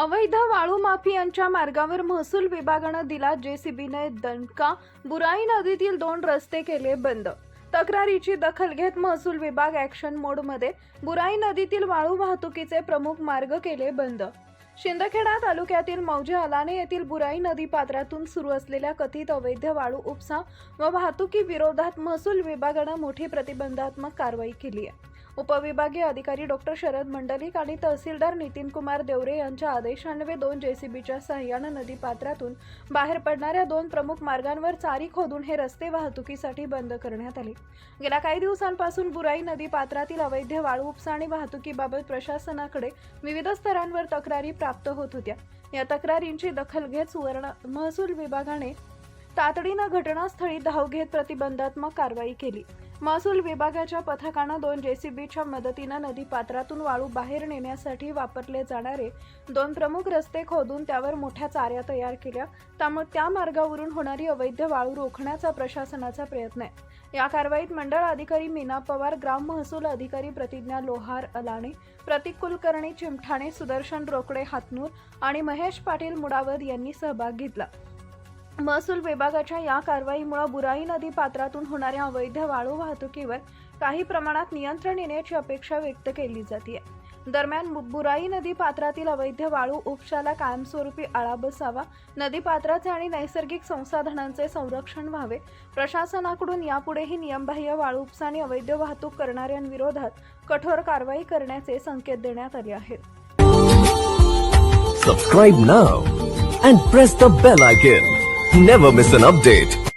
अवैध वाळू माफियांच्या मार्गावर महसूल विभागानं दिला जेसीबीने दणका. बुराई नदीतील 2 रस्ते केले बंद. तक्रारीची दखल घेत महसूल विभाग ॲक्शन मोडमध्ये. बुराई नदीतील वाळू वाहतुकीचे प्रमुख मार्ग केले बंद. शिंदखेडा तालुक्यातील मौजे अलाने येथील बुराई नदी पात्रातून सुरू असलेल्या कथित अवैध वाळू उपसा व वाहतुकी विरोधात महसूल विभागानं मोठी प्रतिबंधात्मक कारवाई केली आहे. उपविभागीय अधिकारी डॉक्टर शरद मंडलिक आणि तहसीलदार नितीन कुमार देवरे यांच्या आदेशान्वये 2 जेसीबीच्या सहाय्यानं नदी पात्रातून बाहेर पडणाऱ्या 2 प्रमुख मार्गांवर चारी खोदून हे रस्ते वाहतुकीसाठी बंद करण्यात आले. गेल्या काही दिवसांपासून बुराई नदी पात्रातील अवैध वाळू उपसा आणि वाहतुकीबाबत प्रशासनाकडे विविध स्तरांवर तक्रारी प्राप्त होत होत्या. या तक्रारींची दखल घेत महसूल विभागाने तातडीनं घटनास्थळी धाव घेत प्रतिबंधात्मक कारवाई केली. महसूल विभागाच्या पथकानं 2 जेसीबीच्या मदतीनं नदी पात्रातून वाळू बाहेर नेण्यासाठी वापरले जाणारे 2 प्रमुख रस्ते खोदून त्यावर मोठ्या चाऱ्या तयार केल्या. त्यामुळे त्या मार्गावरून होणारी अवैध वाळू रोखण्याचा प्रशासनाचा प्रयत्न आहे. या कारवाईत मंडळ अधिकारी मीना पवार, ग्राम महसूल अधिकारी प्रतिज्ञा लोहार अलाणे, प्रतीक कुलकर्णी चिमठाणे, सुदर्शन रोकडे हातनूर आणि महेश पाटील मुडावद यांनी सहभाग घेतला. महसूल विभागाच्या या कारवाईमुळे बुराई नदी पात्रातून होणाऱ्या अवैध वाळू वाहतुकीवर काही प्रमाणात नियंत्रण येण्याची अपेक्षा व्यक्त केली जाते. दरम्यान बुराई नदी पात्रातील अवैध वाळू उपशाला कायमस्वरूपी आळा बसावा, नदी पात्राचे आणि नैसर्गिक संसाधनांचे संरक्षण व्हावे. प्रशासनाकडून यापुढेही नियमबाह्य वाळू उपसा आणि अवैध वाहतूक करणाऱ्यांविरोधात कठोर कारवाई करण्याचे संकेत देण्यात आले आहेत. Subscribe now and press the bell icon. Never miss an update.